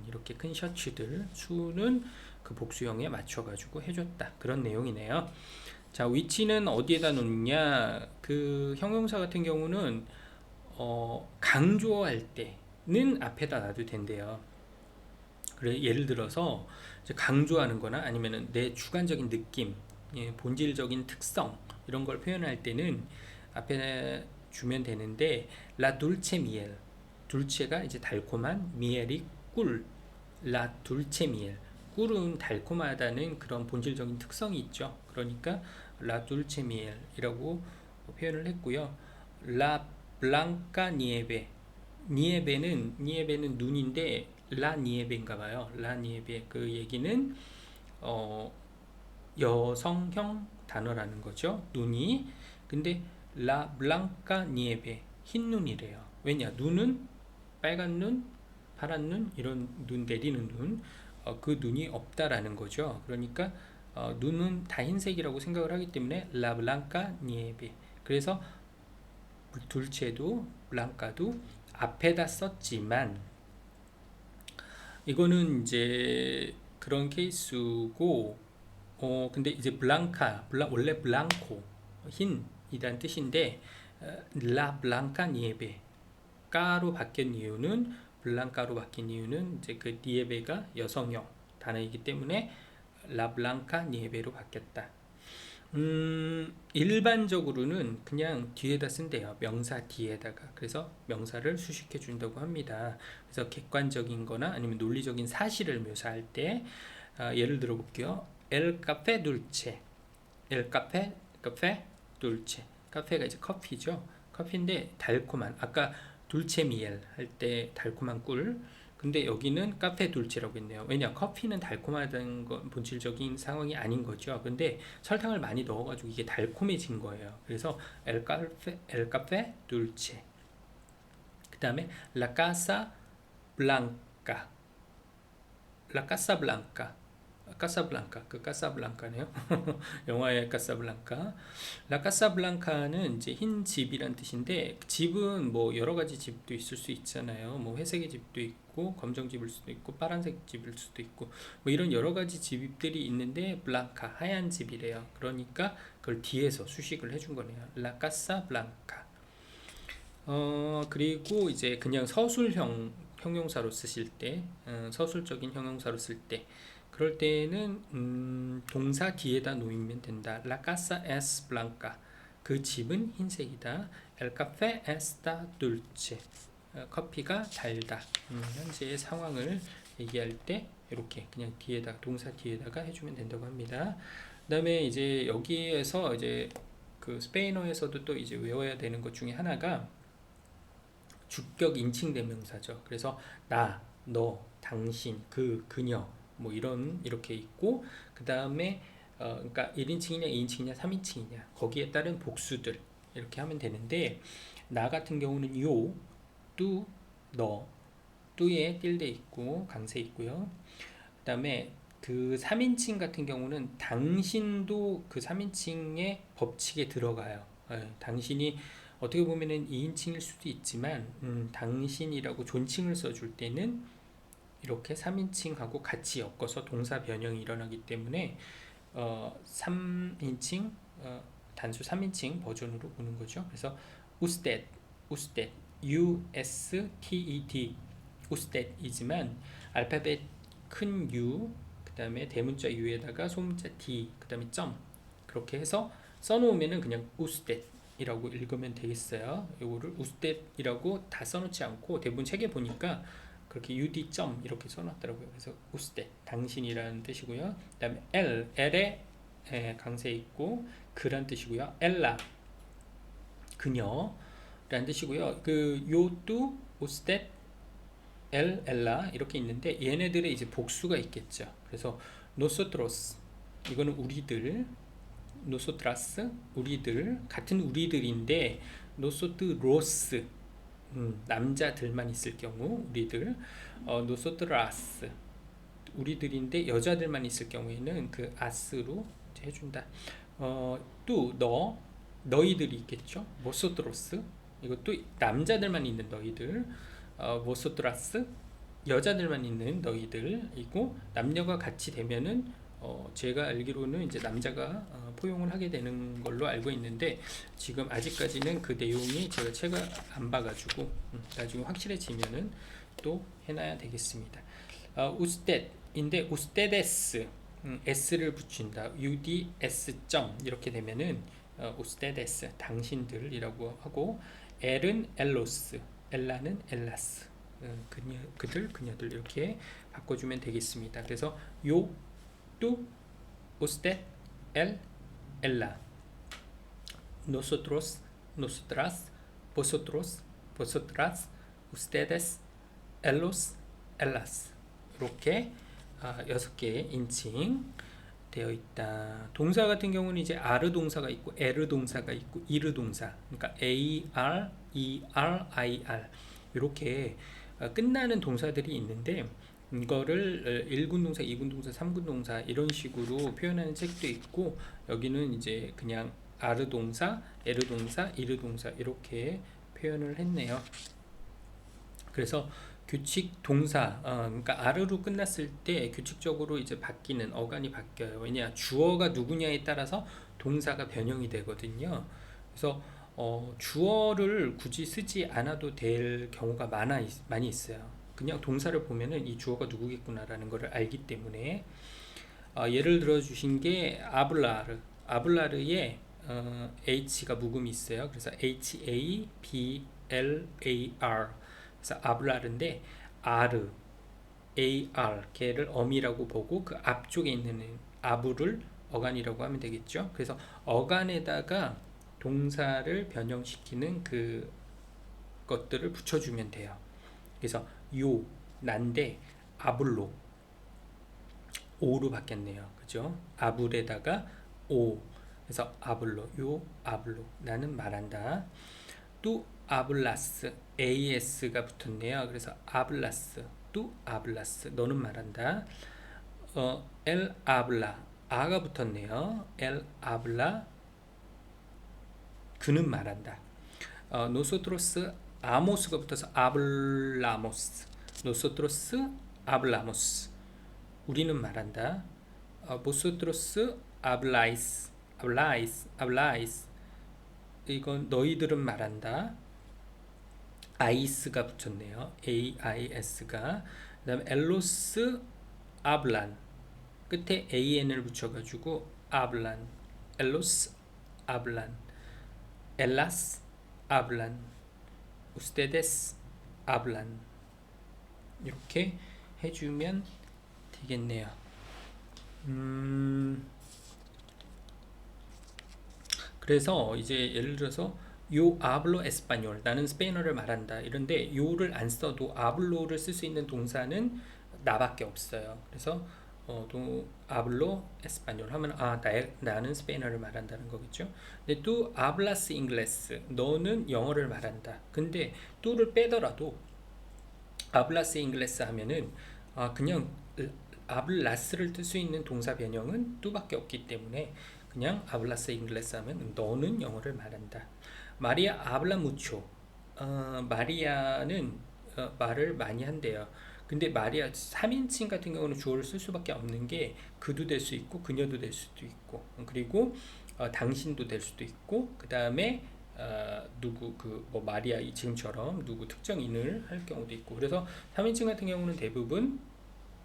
이렇게 큰 셔츠들 수는 그 복수형에 맞춰가지고 해줬다. 그런 내용이네요. 자, 위치는 어디에다 놓느냐? 그 형용사 같은 경우는 강조할 때는 앞에다 놔도 된대요. 그래, 예를 들어서 이제 강조하는 거나 아니면은 내 주관적인 느낌, 본질적인 특성 이런 걸 표현할 때는 앞에 주면 되는데 라 둘체 미엘, 둘체가 이제 달콤한, 미엘이 꿀, 라 둘체 미엘, 꿀은 달콤하다는 그런 본질적인 특성이 있죠. 그러니까 라 둘체 미엘이라고 표현을 했고요. 라 블랑카 니에베, 니에베는 눈인데 라 니에베인가 봐요. 라 니에베, 그 얘기는 어, 여성형 단어라는 거죠. 눈이. 근데 라 블랑카 니에베, 흰 눈이래요. 왜냐? 눈은 빨간 눈, 파란 눈, 이런 눈, 내리는 눈, 그 눈이 없다라는 거죠. 그러니까 눈은 다 흰색이라고 생각을 하기 때문에 라 블랑카 니에베. 그래서 둘째도 블랑카도 앞에다 썼지만 이거는 이제 그런 케이스고, 근데 이제 원래 블랑코, 흰이란 뜻인데, 라 블랑카 니에베, 까로 바뀐 이유는, 블랑카로 바뀐 이유는 이제 그 니에베가 여성형 단어이기 때문에 라 블랑카 니에베로 바뀌었다. 일반적으로는 그냥 뒤에다 쓴대요. 명사 뒤에다가. 그래서 명사를 수식해 준다고 합니다. 그래서 객관적인 거나 아니면 논리적인 사실을 묘사할 때, 예를 들어 볼게요. El café dulce. El café dulce. 카페가 이제 커피죠. 커피인데 달콤한. 아까 둘체 미엘 할 때 달콤한 꿀. 근데 여기는 카페 둘체라고 했네요. 왜냐? 커피는 달콤하다는 건 본질적인 상황이 아닌 거죠. 근데 설탕을 많이 넣어가지고 이게 달콤해진 거예요. 그래서 엘 카페 둘체. 그 다음에 라 카사 블랑카. 라 카사 블랑카. 카사블랑카, 그 카사블랑카네요. 영화의 카사블랑카. 라 카사블랑카는 이제 흰 집이란 뜻인데, 집은 뭐 여러 가지 집도 있을 수 있잖아요. 뭐 회색의 집도 있고, 검정 집일 수도 있고, 파란색 집일 수도 있고, 뭐 이런 여러 가지 집들이 있는데, 블랑카, 하얀 집이래요. 그러니까 그걸 뒤에서 수식을 해준 거네요. 라 카사블랑카. 그리고 이제 그냥 서술형 형용사로 쓰실 때, 서술적인 형용사로 쓸 때, 그럴 때는 동사 뒤에다 놓이면 된다. La casa es blanca. 그 집은 흰색이다. El café está dulce. 커피가 달다. 현재의 상황을 얘기할 때 이렇게 그냥 뒤에다 동사 뒤에다가 해주면 된다고 합니다. 그다음에 이제 여기에서 이제 그 스페인어에서도 또 이제 외워야 되는 것 중에 하나가 주격 인칭 대명사죠. 그래서 나, 너, 당신, 그녀 뭐 이렇게 있고, 그 다음에 그러니까 1인칭이냐 2인칭이냐 3인칭이냐 거기에 따른 복수들 이렇게 하면 되는데, 나 같은 경우는 요, 뚜, 너, 뚜에 띨데 있고 강세 있고요. 그 다음에 그 3인칭 같은 경우는 당신도 그 3인칭의 법칙에 들어가요. 당신이 어떻게 보면은 2인칭일 수도 있지만 당신이라고 존칭을 써줄 때는 이렇게 3인칭하고 같이 엮어서 동사 변형이 일어나기 때문에 3인칭 단수 3인칭 버전으로 보는 거죠. 그래서 usted, U-S-T-E-D, usted이지만 알파벳 큰 U, 그 다음에 대문자 U에다가 소문자 D, 그 다음에 점, 그렇게 해서 써놓으면은 그냥 usted 이라고 읽으면 되겠어요. 이거를 usted 이라고 다 써놓지 않고 대부분 책에 보니까 그렇게 ud 점 이렇게 써놨더라고요. 그래서 usted 당신이라는 뜻이고요. 그 다음에 L에 강세 있고 그란 뜻이고요. ella 그녀라는 뜻이고요. 그 요도 usted, ella 이렇게 있는데 얘네들의 이제 복수가 있겠죠. 그래서 nosotros 이거는 우리들, nosotras 우리들, 같은 우리들인데 nosotros 남자들만 있을 경우 우리들, nosotras 우리들인데 여자들만 있을 경우에는 그 아스로 이제 해준다. 또 너희들이 있겠죠. 모소트로스 이것도 남자들만 있는 너희들. 모소트라스 여자들만 있는 너희들이고 남녀가 같이 되면은 제가 알기로는 이제 남자가 포용을 하게 되는 걸로 알고 있는데 지금 아직까지는 그 내용이 제가 책을 안 봐가지고 나중에 확실해지면은 또 해놔야 되겠습니다. 우스텟인데 우스테데스 s를 붙인다. uds 점 이렇게 되면은 우스테데스 당신들이라고 하고 엘은 엘로스 엘라는 엘라스 그들 이렇게 바꿔주면 되겠습니다. 그래서 요 tú, usted, él, ella, nosotros, nosotras, vosotros, vosotras, ustedes, ellos, ellas 이렇게 6개 인칭 되어 있다. 동사 같은 경우는 이제 are 동사가 있고 er 동사가 있고 ir 동사 그러니까 ar, er, ir 이렇게 끝나는 동사들이 있는데 이거를 1군 동사, 2군 동사, 3군 동사 이런 식으로 표현하는 책도 있고 여기는 이제 그냥 are 동사, er 동사, ir 동사 이렇게 표현을 했네요. 그래서 규칙 동사, 그러니까 are로 끝났을 때 규칙적으로 이제 바뀌는 어간이 바뀌어요. 왜냐 주어가 누구냐에 따라서 동사가 변형이 되거든요. 그래서 주어를 굳이 쓰지 않아도 될 경우가 많이 있어요. 그냥 동사를 보면은 이 주어가 누구겠구나라는 것을 알기 때문에 예를 들어 주신 게 아블라르의 H가 묵음이 있어요. 그래서 HABLAR 그래서 아블라르인데 R, AR 걔를 어미라고 보고 그 앞쪽에 있는 아부를 어간이라고 하면 되겠죠. 그래서 어간에다가 동사를 변형시키는 그 것들을 붙여주면 돼요. 그래서 요, 난데 아블로 오로 바뀌었네요. 그죠? 아불에다가 오 그래서 아블로 요 아블로 나는 말한다. 또 아블라스 as가 붙었네요. 그래서 아블라스 또 아블라스 너는 말한다. 엘 아블라 아가 붙었네요. 엘 아블라 그는 말한다. 노소트로스 아모스가 붙어서 아블라모스 노소트로스 아블라모스 우리는 말한다. 보소트로스 아블라이스 이건 너희들은 말한다. 아이스가 붙었네요. AIS가 그 다음에 엘로스 아블란 끝에 AN을 붙여가지고 아블란 엘로스 아블란 엘라스 아블란 ustedes hablan 이렇게 해주면 되겠네요. 그래서 이제 예를 들어서 yo hablo español 나는 스페인어를 말한다 이런데 요를 안 써도 hablo를 쓸 수 있는 동사는 나밖에 없어요. 그래서 hablo español 하면 나는 스페인어를 말한다는 거겠죠. 근데 tú hablas inglés 너는 영어를 말한다. 근데 또를 빼더라도 hablas inglés 하면은 그냥 hablas를 쓸 수 있는 동사 변형은 또밖에 없기 때문에 그냥 hablas inglés 하면 너는 영어를 말한다. 마리아 habla mucho 마리아는 말을 많이 한대요. 근데 마리아 3인칭 같은 경우는 주어를 쓸 수밖에 없는 게 그도 될 수 있고 그녀도 될 수도 있고 그리고 당신도 될 수도 있고 그 다음에 누구 뭐 마리아 지금처럼 누구 특정인을 할 경우도 있고 그래서 3인칭 같은 경우는 대부분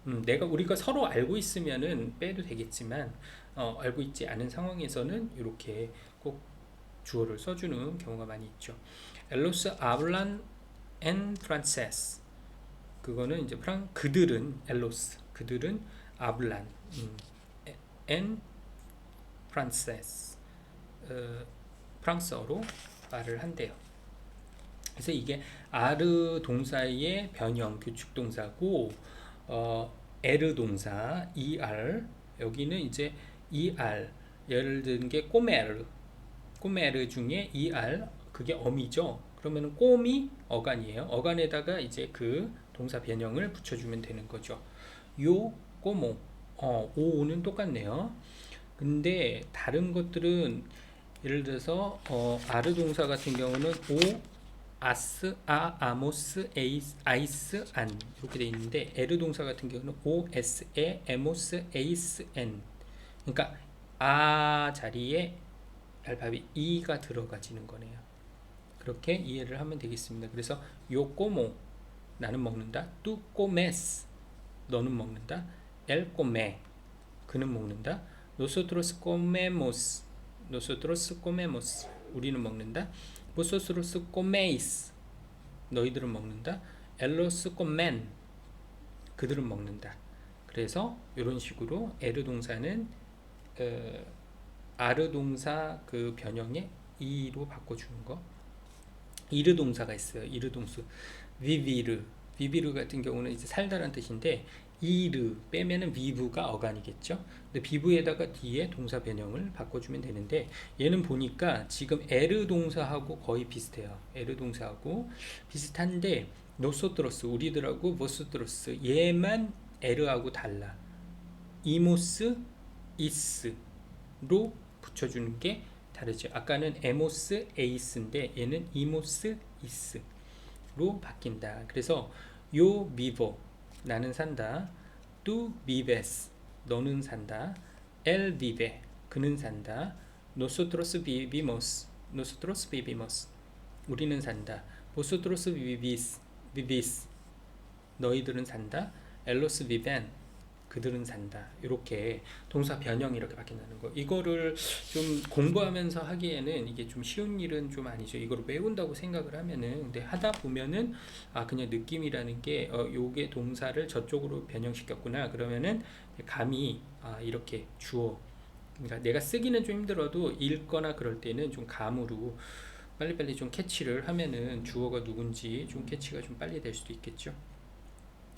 우리가 서로 알고 있으면은 빼도 되겠지만 알고 있지 않은 상황에서는 이렇게 꼭 주어를 써주는 경우가 많이 있죠. 엘로스 아블란 엔 프란세스 그거는 이제 그들은 엘로스 그들은 아블란 엔 프란세스 프랑스어로 말을 한대요. 그래서 이게 아르 동사의 변형 규칙 동사고 에르 동사 er 여기는 이제 er 예를 든 게 꼬메르 중에 er 그게 어미죠. 그러면은 꼬미 어간이에요. 어간에다가 이제 그 동사 변형을 붙여주면 되는 거죠. 요 꼬모. 오는 똑같네요. 근데 다른 것들은 예를 들어서 아르 동사 같은 경우는 오, 아스, 아모스, 에이스, 아이스, 안 이렇게 돼 있는데 에르 동사 같은 경우는 오, 에스, 에, 에모스, 에이스, 엔. 그러니까 아 자리에 알파벳 이가 들어가지는 거네요. 그렇게 이해를 하면 되겠습니다. 그래서 요 꼬모 나는 먹는다. 뚜 꼬메스 너는 먹는다. 엘 꼬메 그는 먹는다. Nosotros comemos. Nosotros comemos. 우리는 먹는다. Vosotros coméis. 너희들은 먹는다. Ellos comen. 그들은 먹는다. 그래서 이런 식으로 에르 동사는 아르 동사 그 변형에 이로 바꿔주는 거. 이르 동사가 있어요. 이르 동수. vivi르. vivi르 같은 경우는 이제 살다란 뜻인데 이르 빼면은 비부가 어간이겠죠. 근데 비부에다가 뒤에 동사 변형을 바꿔주면 되는데 얘는 보니까 지금 에르 동사하고 거의 비슷해요. 에르 동사하고 비슷한데 노소트로스 우리들하고 보스트로스 얘만 에르하고 달라. 이모스 이스로 붙여주는 게 다르죠. 아까는 에모스 에이스인데 얘는 이모스 이스로 바뀐다. 그래서 요 비보 나는 산다. tú vives 너는 산다. él vive 그는 산다. nosotros vivimos 우리는 산다. vosotros vivís 너희들은 산다. ellos viven 그들은 산다. 이렇게 동사 변형이 이렇게 바뀐다는 거. 이거를 좀 공부하면서 하기에는 이게 좀 쉬운 일은 좀 아니죠. 이거를 외운다고 생각을 하면은 근데 하다 보면은 그냥 느낌이라는 게 요게 동사를 저쪽으로 변형시켰구나. 그러면은 감이 이렇게 주어 그러니까 내가 쓰기는 좀 힘들어도 읽거나 그럴 때는 좀 감으로 빨리빨리 좀 캐치를 하면은 주어가 누군지 좀 캐치가 좀 빨리 될 수도 있겠죠.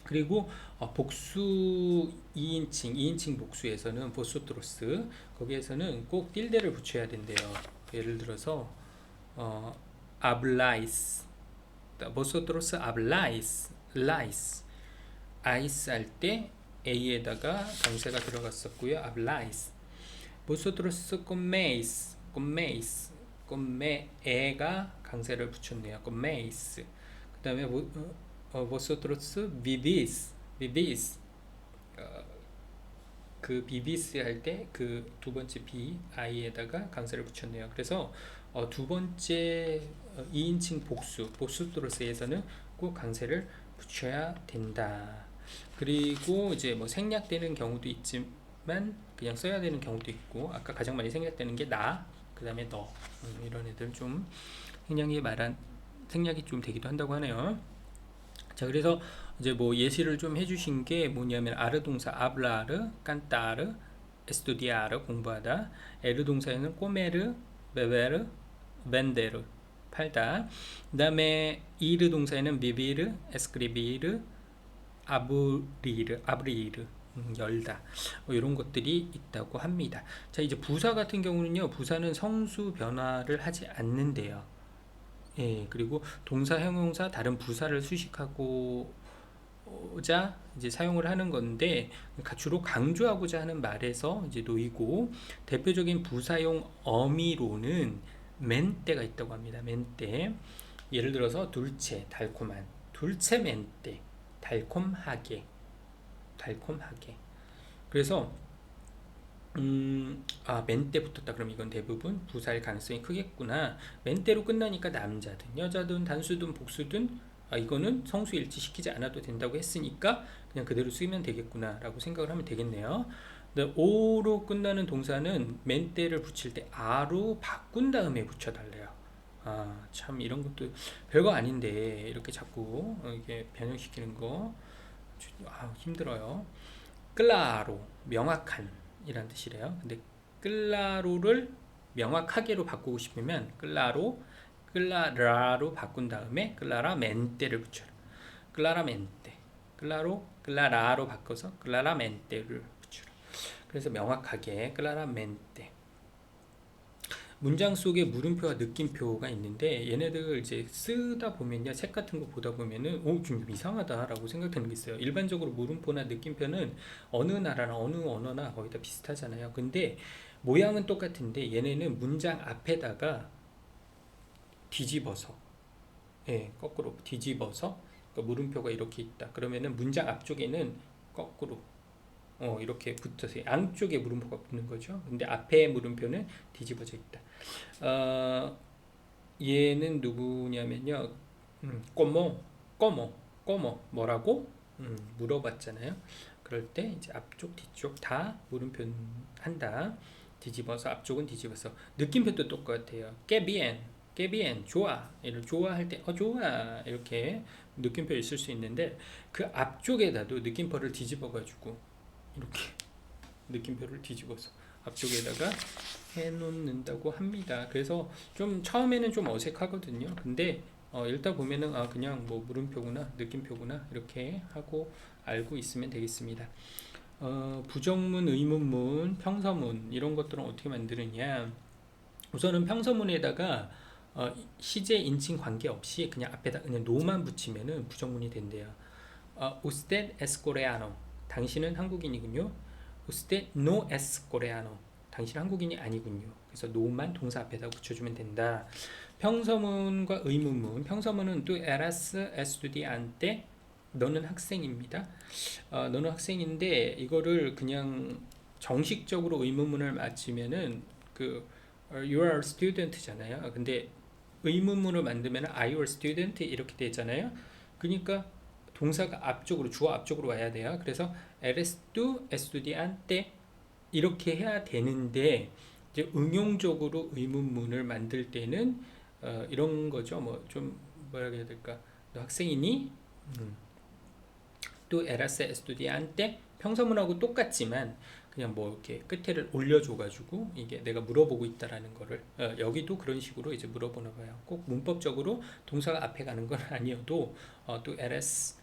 그리고 복수 2인칭 복수에서는 보소트로스 거기에서는 꼭 틸데를 붙여야 된대요. 예를 들어서 아블라이스 보소트로스 아블라이스 라이스 아이스 할 때 A에다가 강세가 들어갔었고요. 아블라이스 보소트로스 꼼메이스 꼼메에가 강세를 붙였네요. 꼼메이스 그 다음에 vosotros vivís 그 vivís 할 때 그 두 번째 b i에다가 강세를 붙였네요. 그래서 두 번째 2인칭 복수 vosotros에서는 꼭 강세를 붙여야 된다. 그리고 이제 뭐 생략되는 경우도 있지만 그냥 써야 되는 경우도 있고 아까 가장 많이 생략되는 게 나, 그 다음에 너 이런 애들 좀 생략이 좀 되기도 한다고 하네요. 자, 그래서 이제 뭐 예시를 좀 해주신 게 뭐냐면 아르 동사 hablar, cantar, estudiar 공부하다, 에르 동사에는 comer, beber, vender 팔다. 그다음에 이르 동사에는 vivir, escribir, abrir 열다 이런 것들이 있다고 합니다. 자, 이제 부사 같은 경우는요, 부사는 성수 변화를 하지 않는데요. 예, 그리고 동사, 형용사, 다른 부사를 수식하고자 이제 사용을 하는 건데 주로 강조하고자 하는 말에서 이제 놓이고 대표적인 부사용 어미로는 멘때가 있다고 합니다. 멘때 예를 들어서 둘체 달콤한 둘체 멘때 달콤하게 그래서 멘때 붙었다 그럼 이건 대부분 부사일 가능성이 크겠구나. 멘때로 끝나니까 남자든 여자든 단수든 복수든 이거는 성수 일치시키지 않아도 된다고 했으니까 그냥 그대로 쓰면 되겠구나 라고 생각을 하면 되겠네요. 근데 오로 끝나는 동사는 멘때를 붙일 때 아로 바꾼 다음에 붙여달래요. 참 이런 것도 별거 아닌데 이렇게 자꾸 이게 변형시키는 거 힘들어요. 클라로 명확한 이란 뜻이래요. 근데 클라로를 명확하게로 바꾸고 싶으면 클라라로 바꾼 다음에 클라라멘테를 붙여요. 클라라멘테 클라라로 바꿔서 클라라멘테를 붙여요. 그래서 명확하게 클라라멘테 문장 속에 물음표와 느낌표가 있는데 얘네들 이제 쓰다 보면요, 책 같은 거 보다 보면은 좀 이상하다라고 생각되는 게 있어요. 일반적으로 물음표나 느낌표는 어느 나라나 어느 언어나 거의 다 비슷하잖아요. 근데 모양은 똑같은데 얘네는 문장 앞에다가 뒤집어서, 예, 거꾸로 뒤집어서, 그러니까 물음표가 이렇게 있다 그러면은 문장 앞쪽에는 거꾸로 이렇게 붙어서 양쪽에 물음표가 붙는 거죠. 근데 앞에 물음표는 뒤집어져 있다. 어, 얘는 누구냐면요, 꼬모, 꼬모, 뭐라고? 물어봤잖아요. 그럴 때 이제 앞쪽, 뒤쪽 다 물음표 한다. 뒤집어서, 앞쪽은 뒤집어서. 느낌표도 똑같아요. 깨비엔, 좋아. 이를 좋아할 때, 좋아. 이렇게 느낌표 있을 수 있는데, 그 앞쪽에다도 느낌표를 뒤집어가지고, 이렇게 느낌표를 뒤집어서 앞쪽에다가 해놓는다고 합니다. 그래서 좀 처음에는 좀 어색하거든요. 근데 읽다 보면은 그냥 뭐 물음표구나 느낌표구나 이렇게 하고 알고 있으면 되겠습니다. 부정문, 의문문, 평서문 이런 것들은 어떻게 만드느냐. 우선은 평서문에다가 시제, 인칭 관계없이 그냥 앞에다 그냥 노만 붙이면은 부정문이 된대요. Usted es coreano. 당신은 한국인이군요. Usted no es coreano. 당신은 한국인이 아니군요. 그래서 no만 동사 앞에다 붙여주면 된다. 평서문과 의문문. 평서문은 tú eras estudiante. 너는 학생입니다. 너는 학생인데 이거를 그냥 정식적으로 의문문을 맞추면은 you are a student잖아요. 근데 의문문을 만들면 are you a student 이렇게 되잖아요. 그러니까 동사가 앞쪽으로, 주어 앞쪽으로 와야 돼요. 그래서 eres tú estudiante 이렇게 해야 되는데 이제 응용적으로 의문문을 만들 때는 이런 거죠. 뭐 좀 뭐라 해야 될까? 너 학생이니? tú eras estudiante 평서문하고 똑같지만 그냥 뭐 이렇게 끝에를 올려줘가지고 이게 내가 물어보고 있다라는 거를 여기도 그런 식으로 이제 물어보나 봐요. 꼭 문법적으로 동사가 앞에 가는 건 아니어도 tú eres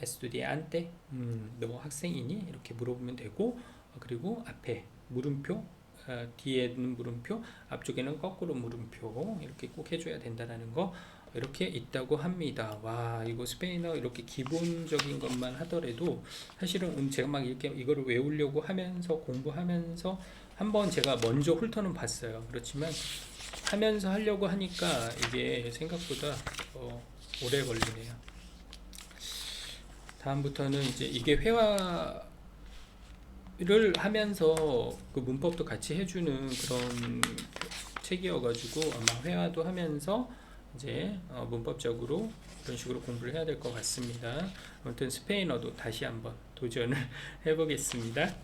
estudiante 너 학생이니? 이렇게 물어보면 되고 그리고 앞에 물음표 뒤에는 물음표 앞쪽에는 거꾸로 물음표 이렇게 꼭 해줘야 된다라는 거 이렇게 있다고 합니다. 와, 이거 스페인어 이렇게 기본적인 것만 하더라도 사실은 제가 막 이렇게 이거를 외우려고 하면서 공부하면서 한번 제가 먼저 훑어는 봤어요. 그렇지만 하면서 하려고 하니까 이게 생각보다 오래 걸리네요. 다음부터는 이제 이게 회화를 하면서 그 문법도 같이 해주는 그런 책이어가지고 아마 회화도 하면서 이제 문법적으로 그런 식으로 공부를 해야 될 것 같습니다. 아무튼 스페인어도 다시 한번 도전을 해보겠습니다.